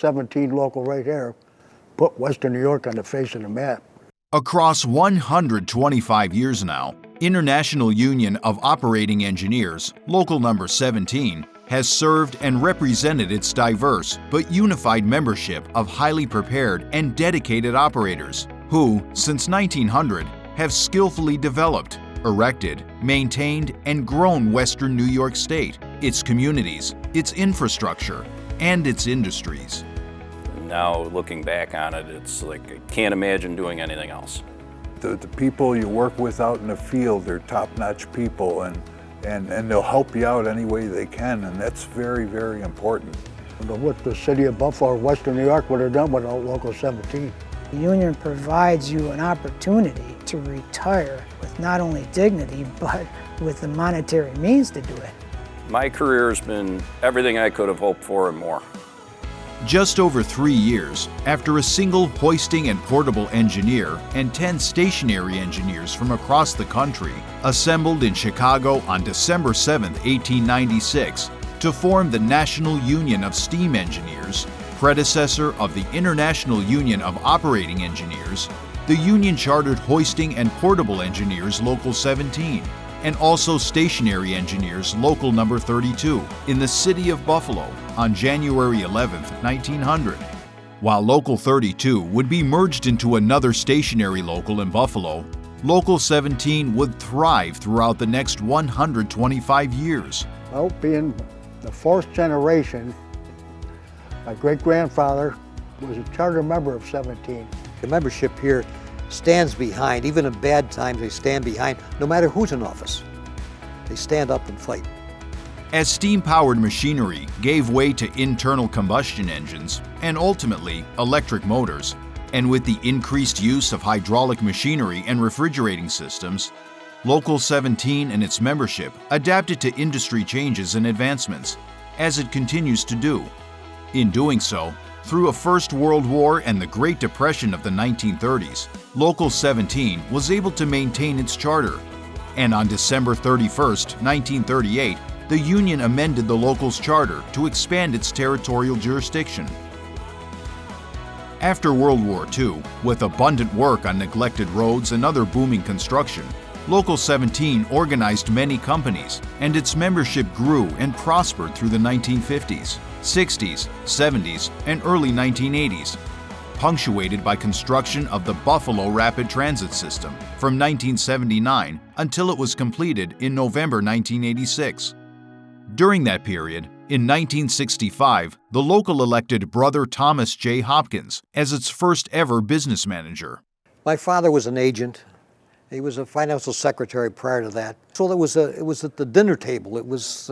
17 local right here put Western New York on the face of the map. Across 125 years now, International Union of Operating Engineers, Local Number 17, has served and represented its diverse but unified membership of highly prepared and dedicated operators who, since 1900, have skillfully developed, erected, maintained, and grown Western New York State, its communities, its infrastructure, and its industries. Now, looking back on it, it's like I can't imagine doing anything else. The people you work with out in the field, they're top-notch people, and they'll help you out any way they can, and that's very, very important. What the city of Buffalo or Western New York would have done without Local 17. The union provides you an opportunity to retire with not only dignity, but with the monetary means to do it. My career has been everything I could have hoped for and more. Just over 3 years after a single hoisting and portable engineer and 10 stationary engineers from across the country assembled in Chicago on December 7, 1896, to form the National Union of Steam Engineers, predecessor of the International Union of Operating Engineers, the union chartered Hoisting and Portable Engineers Local 17, and also Stationary Engineers Local Number 32 in the city of Buffalo on January 11, 1900. While Local 32 would be merged into another stationary local in Buffalo, Local 17 would thrive throughout the next 125 years. Well, being the fourth generation, my great-grandfather was a charter member of 17. The membership here stands behind, even in bad times, they stand behind, no matter who's in office. They stand up and fight. As steam-powered machinery gave way to internal combustion engines and ultimately electric motors, and with the increased use of hydraulic machinery and refrigerating systems, Local 17 and its membership adapted to industry changes and advancements, as it continues to do. In doing so, through a First World War and the Great Depression of the 1930s, Local 17 was able to maintain its charter. And on December 31, 1938, the union amended the local's charter to expand its territorial jurisdiction. After World War II, with abundant work on neglected roads and other booming construction, Local 17 organized many companies, and its membership grew and prospered through the 1950s, 60s, 70s, and early 1980s, punctuated by construction of the Buffalo Rapid Transit System from 1979 until it was completed in November 1986. During that period, in 1965, the local elected Brother Thomas J. Hopkins as its first ever business manager. My father was an agent. He was a financial secretary prior to that. So it was at the dinner table. It was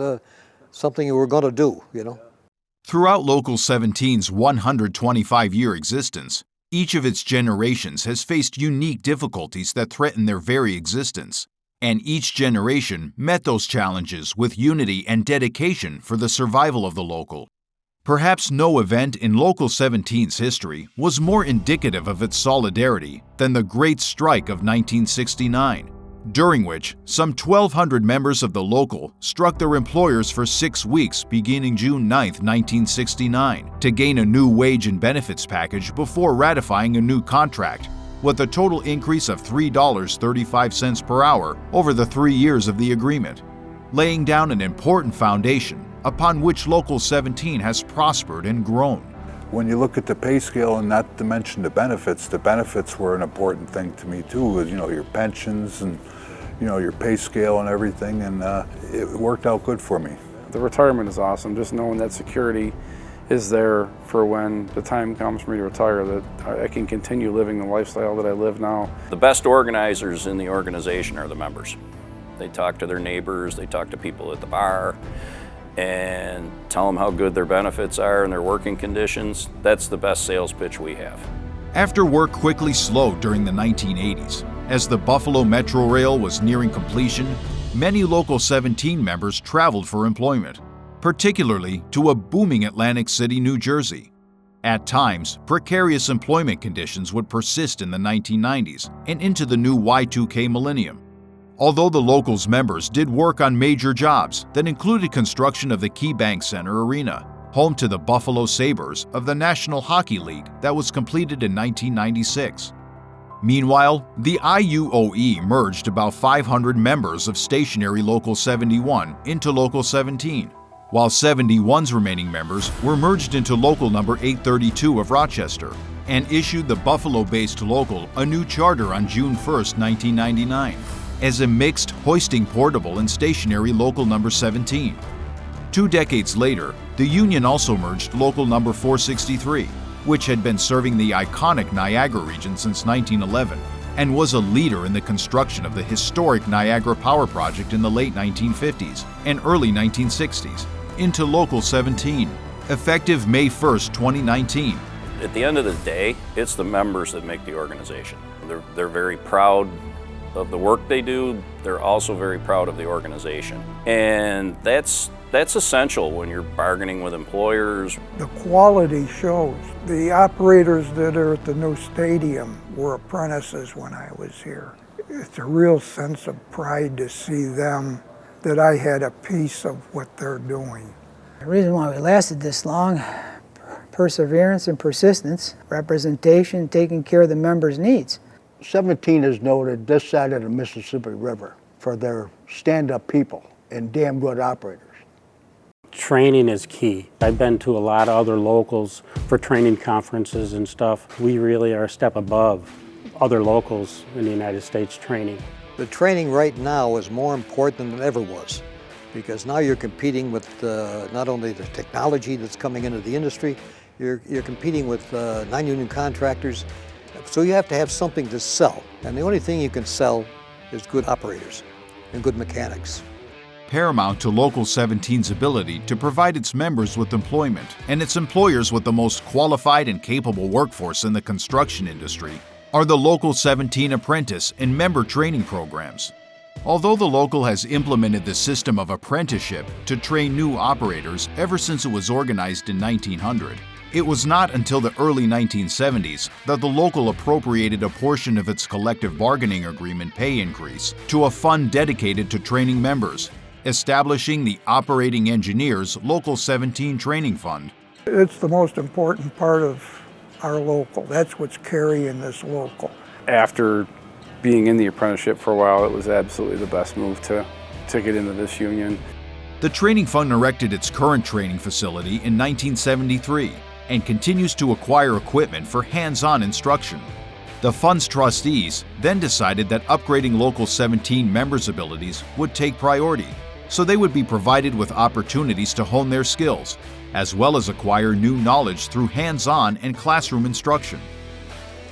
something you were going to do, you know. Throughout Local 17's 125-year existence, each of its generations has faced unique difficulties that threaten their very existence, and each generation met those challenges with unity and dedication for the survival of the local. Perhaps no event in Local 17's history was more indicative of its solidarity than the Great Strike of 1969, during which some 1,200 members of the local struck their employers for 6 weeks beginning June 9, 1969, to gain a new wage and benefits package before ratifying a new contract, with a total increase of $3.35 per hour over the 3 years of the agreement, laying down an important foundation upon which Local 17 has prospered and grown. When you look at the pay scale, and not to mention the benefits were an important thing to me too, with, you know, your pensions and, you know, your pay scale and everything, and it worked out good for me. The retirement is awesome, just knowing that security is there for when the time comes for me to retire, that I can continue living the lifestyle that I live now. The best organizers in the organization are the members. They talk to their neighbors, they talk to people at the bar, and tell them how good their benefits are and their working conditions. That's the best sales pitch we have. After work quickly slowed during the 1980s, as the Buffalo Metro Rail was nearing completion, many Local 17 members traveled for employment, particularly to a booming Atlantic City, New Jersey. At times, precarious employment conditions would persist in the 1990s and into the new Y2K millennium. Although the local's members did work on major jobs that included construction of the KeyBank Center Arena, home to the Buffalo Sabres of the National Hockey League that was completed in 1996. Meanwhile, the IUOE merged about 500 members of stationary Local 71 into Local 17, while 71's remaining members were merged into Local number 832 of Rochester and issued the Buffalo-based local a new charter on June 1, 1999, as a mixed hoisting portable and stationary Local number 17. 2 decades later, the union also merged Local number 463, which had been serving the iconic Niagara region since 1911 and was a leader in the construction of the historic Niagara Power Project in the late 1950s and early 1960s, into Local 17, effective May 1, 2019. At the end of the day, it's the members that make the organization. They're very proud of the work they do. They're also very proud of the organization. And that's essential when you're bargaining with employers. The quality shows. The operators that are at the new stadium were apprentices when I was here. It's a real sense of pride to see them, that I had a piece of what they're doing. The reason why we lasted this long, perseverance and persistence, representation, taking care of the members' needs. 17 is noted this side of the Mississippi River for their stand-up people and damn good operators. Training is key. I've been to a lot of other locals for training conferences and stuff. We really are a step above other locals in the United States training. The training right now is more important than it ever was, because now you're competing with not only the technology that's coming into the industry, you're competing with non-union contractors, so you have to have something to sell. And the only thing you can sell is good operators and good mechanics. Paramount to Local 17's ability to provide its members with employment and its employers with the most qualified and capable workforce in the construction industry are the Local 17 apprentice and member training programs. Although the Local has implemented the system of apprenticeship to train new operators ever since it was organized in 1900, it was not until the early 1970s that the Local appropriated a portion of its collective bargaining agreement pay increase to a fund dedicated to training members, establishing the Operating Engineers Local 17 Training Fund. It's the most important part of our local. That's what's carrying this local. After being in the apprenticeship for a while, it was absolutely the best move to get into this union. The training fund erected its current training facility in 1973 and continues to acquire equipment for hands-on instruction. The fund's trustees then decided that upgrading Local 17 members' abilities would take priority, so they would be provided with opportunities to hone their skills, as well as acquire new knowledge through hands-on and classroom instruction.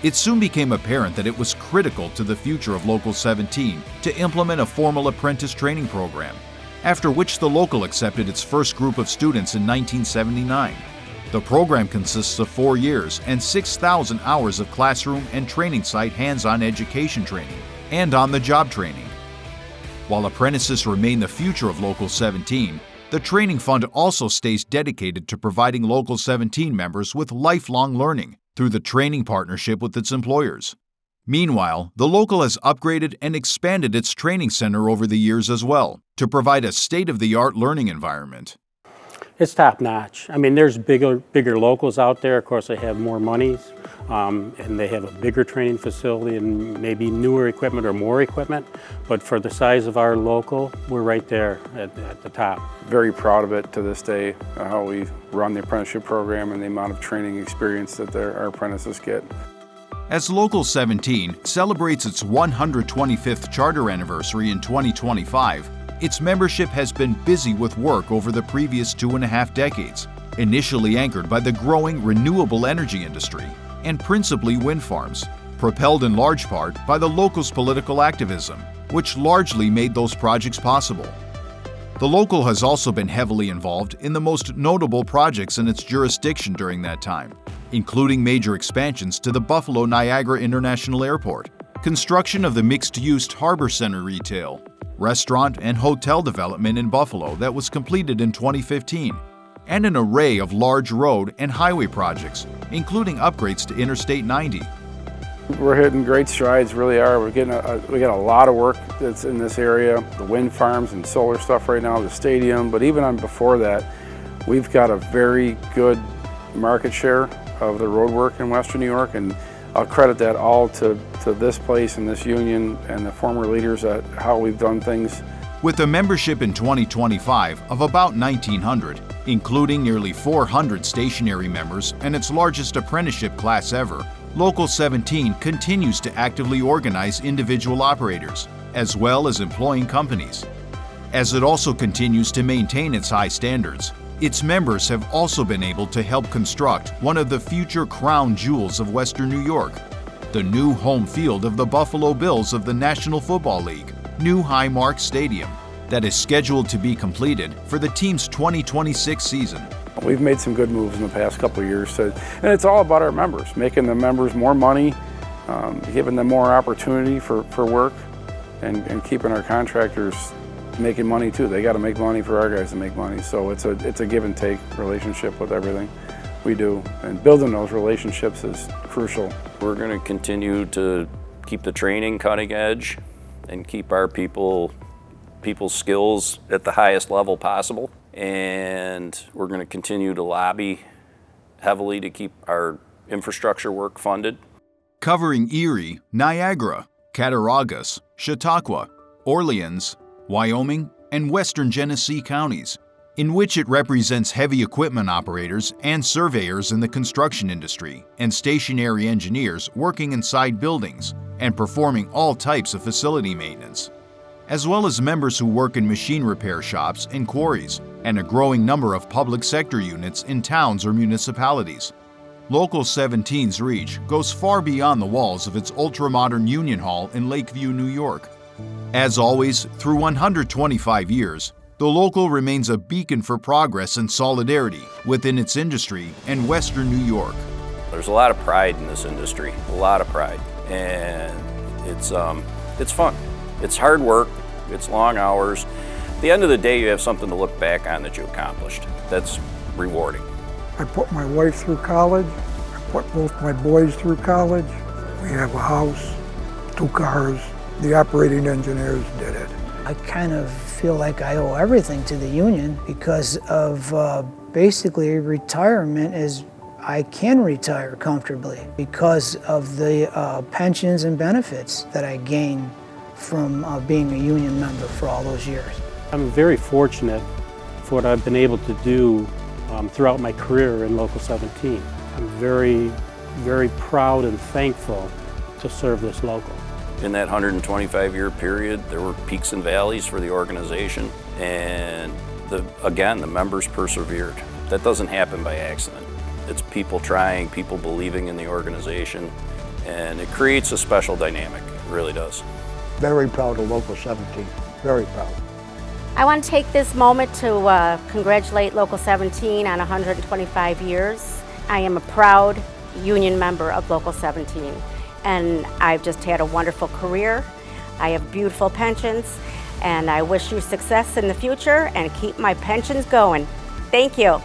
It soon became apparent that it was critical to the future of Local 17 to implement a formal apprentice training program, after which the Local accepted its first group of students in 1979. The program consists of 4 years and 6,000 hours of classroom and training site hands-on education training and on-the-job training. While apprentices remain the future of Local 17, the Training Fund also stays dedicated to providing Local 17 members with lifelong learning through the training partnership with its employers. Meanwhile, the Local has upgraded and expanded its training center over the years as well to provide a state-of-the-art learning environment. It's top notch. I mean, there's bigger locals out there. Of course, they have more monies, and they have a bigger training facility and maybe newer equipment or more equipment. But for the size of our local, we're right there at the top. Very proud of it to this day, how we run the apprenticeship program and the amount of training experience that our apprentices get. As Local 17 celebrates its 125th charter anniversary in 2025, its membership has been busy with work over the previous 2.5 decades, initially anchored by the growing renewable energy industry and principally wind farms, propelled in large part by the Local's political activism, which largely made those projects possible. The Local has also been heavily involved in the most notable projects in its jurisdiction during that time, including major expansions to the Buffalo Niagara International Airport, construction of the mixed-use Harbor Center retail, restaurant and hotel development in Buffalo that was completed in 2015, and an array of large road and highway projects, including upgrades to Interstate 90. We're hitting great strides, really are. We got a lot of work that's in this area, the wind farms and solar stuff right now, the stadium, but even before that, We've got a very good market share of the road work in Western New York, and I'll credit that all to this place and this union and the former leaders at how we've done things. With a membership in 2025 of about 1,900, including nearly 400 stationary members and its largest apprenticeship class ever, Local 17 continues to actively organize individual operators, as well as employing companies. As it also continues to maintain its high standards, its members have also been able to help construct one of the future crown jewels of Western New York, the new home field of the Buffalo Bills of the National Football League, New Highmark Stadium, that is scheduled to be completed for the team's 2026 season. We've made some good moves in the past couple of years, and it's all about our members, making the members more money, giving them more opportunity for work, and keeping our contractors making money too. They got to make money for our guys to make money. So it's a give and take relationship with everything we do, and building those relationships is crucial. We're going to continue to keep the training cutting edge and keep our people's skills at the highest level possible. And we're going to continue to lobby heavily to keep our infrastructure work funded. Covering Erie, Niagara, Cattaraugus, Chautauqua, Orleans, Wyoming, and Western Genesee counties, in which it represents heavy equipment operators and surveyors in the construction industry and stationary engineers working inside buildings and performing all types of facility maintenance, as well as members who work in machine repair shops and quarries, and a growing number of public sector units in towns or municipalities. Local 17's reach goes far beyond the walls of its ultra-modern Union Hall in Lakeview, New York. As always, through 125 years, the local remains a beacon for progress and solidarity within its industry and Western New York. There's a lot of pride in this industry, a lot of pride, and it's fun. It's hard work, it's long hours. At the end of the day, you have something to look back on that you accomplished. That's rewarding. I put my wife through college. I put both my boys through college. We have a house, 2 cars. The operating engineers did it. I kind of feel like I owe everything to the union because of basically retirement is I can retire comfortably because of the pensions and benefits that I gained from being a union member for all those years. I'm very fortunate for what I've been able to do throughout my career in Local 17. I'm very, very proud and thankful to serve this local. In that 125-year period, there were peaks and valleys for the organization, and again, the members persevered. That doesn't happen by accident. It's people trying, people believing in the organization, and it creates a special dynamic. It really does. Very proud of Local 17, very proud. I want to take this moment to congratulate Local 17 on 125 years. I am a proud union member of Local 17, and I've just had a wonderful career. I have beautiful pensions, and I wish you success in the future and keep my pensions going. Thank you.